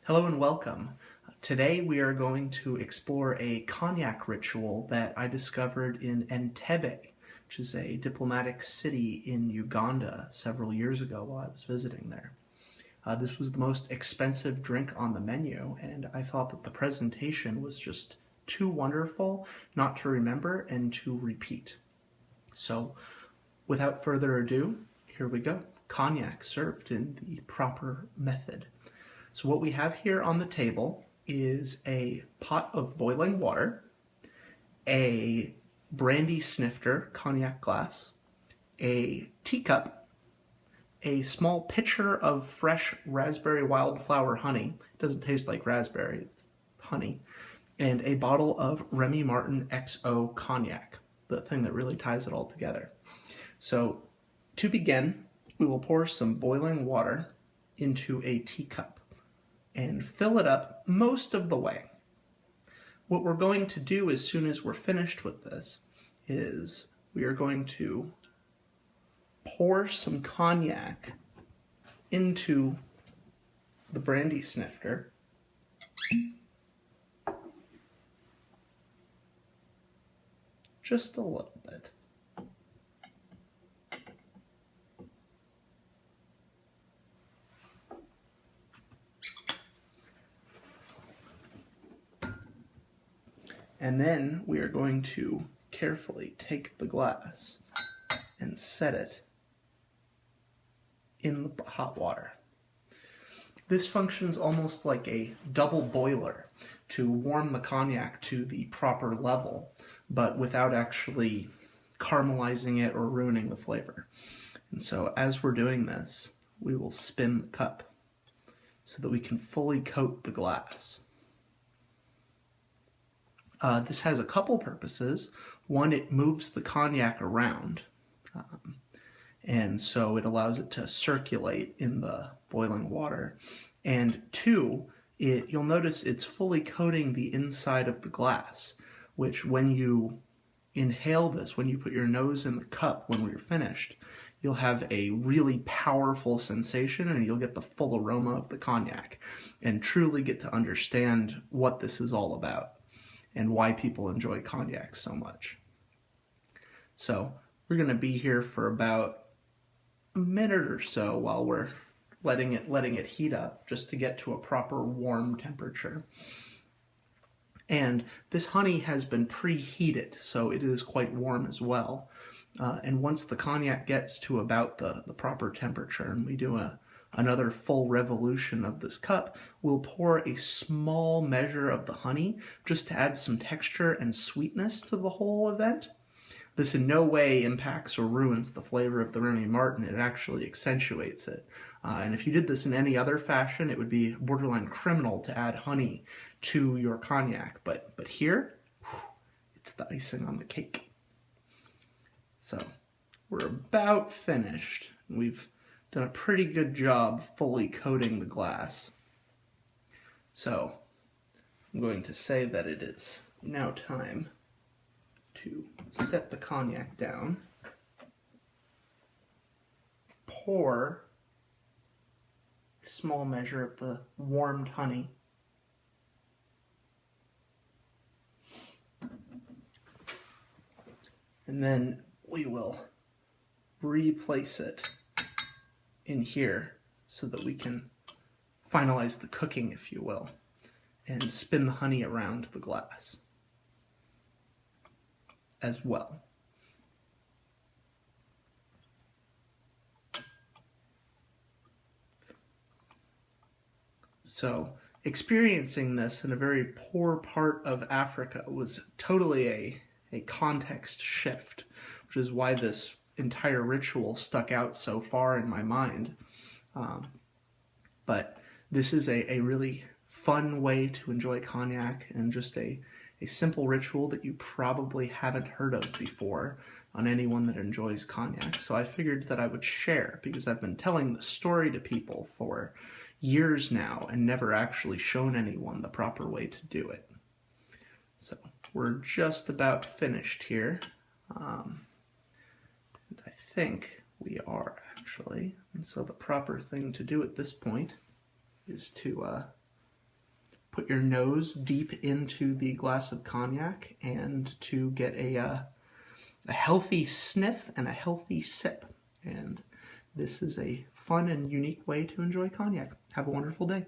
Hello and welcome. Today we are going to explore a cognac ritual that I discovered in Entebbe, which is a diplomatic city in Uganda several years ago while I was visiting there. This was the most expensive drink on the menu, and I thought that the presentation was just too wonderful not to remember and to repeat. So, without further ado, here we go. Cognac served in the proper method. So what we have here on the table is a pot of boiling water, a brandy snifter cognac glass, a teacup, a small pitcher of fresh raspberry wildflower honey. It doesn't taste like raspberry, it's honey. And a bottle of Remy Martin XO cognac, the thing that really ties it all together. So to begin, we will pour some boiling water into a teacup and fill it up most of the way. What we're going to do as soon as we're finished with this is we are going to pour some cognac into the brandy snifter. Just a little bit. And then we are going to carefully take the glass and set it in the hot water. This functions almost like a double boiler to warm the cognac to the proper level, but without actually caramelizing it or ruining the flavor. And so as we're doing this, we will spin the cup so that we can fully coat the glass. This has a couple purposes. One, it moves the cognac around, and so it allows it to circulate in the boiling water. And two, you'll notice it's fully coating the inside of the glass, which when you inhale this, when you put your nose in the cup when we're finished, you'll have a really powerful sensation and you'll get the full aroma of the cognac and truly get to understand what this is all about and why people enjoy cognac so much. So we're going to be here for about a minute or so while we're letting it heat up just to get to a proper warm temperature. And this honey has been preheated, so it is quite warm as well. And once the cognac gets to about the proper temperature, and we do another full revolution of this cup, we'll pour a small measure of the honey just to add some texture and sweetness to the whole event. This in no way impacts or ruins the flavor of the Remy Martin. It actually accentuates it. And if you did this in any other fashion, it would be borderline criminal to add honey to your cognac. But here, it's the icing on the cake. So we're about finished. We've done a pretty good job fully coating the glass. So I'm going to say that it is now time to set the cognac down, pour a small measure of the warmed honey, and then we will replace it in here so that we can finalize the cooking, if you will, and spin the honey around the glass as well. So experiencing this in a very poor part of Africa was totally a context shift, which is why this entire ritual stuck out so far in my mind. But this is a really fun way to enjoy cognac, and just a simple ritual that you probably haven't heard of before on anyone that enjoys cognac. So I figured that I would share, because I've been telling the story to people for years now and never actually shown anyone the proper way to do it. So we're just about finished here. And I think we are actually. And so the proper thing to do at this point is to put your nose deep into the glass of cognac and to get a healthy sniff and a healthy sip. And this is a fun and unique way to enjoy cognac. Have a wonderful day.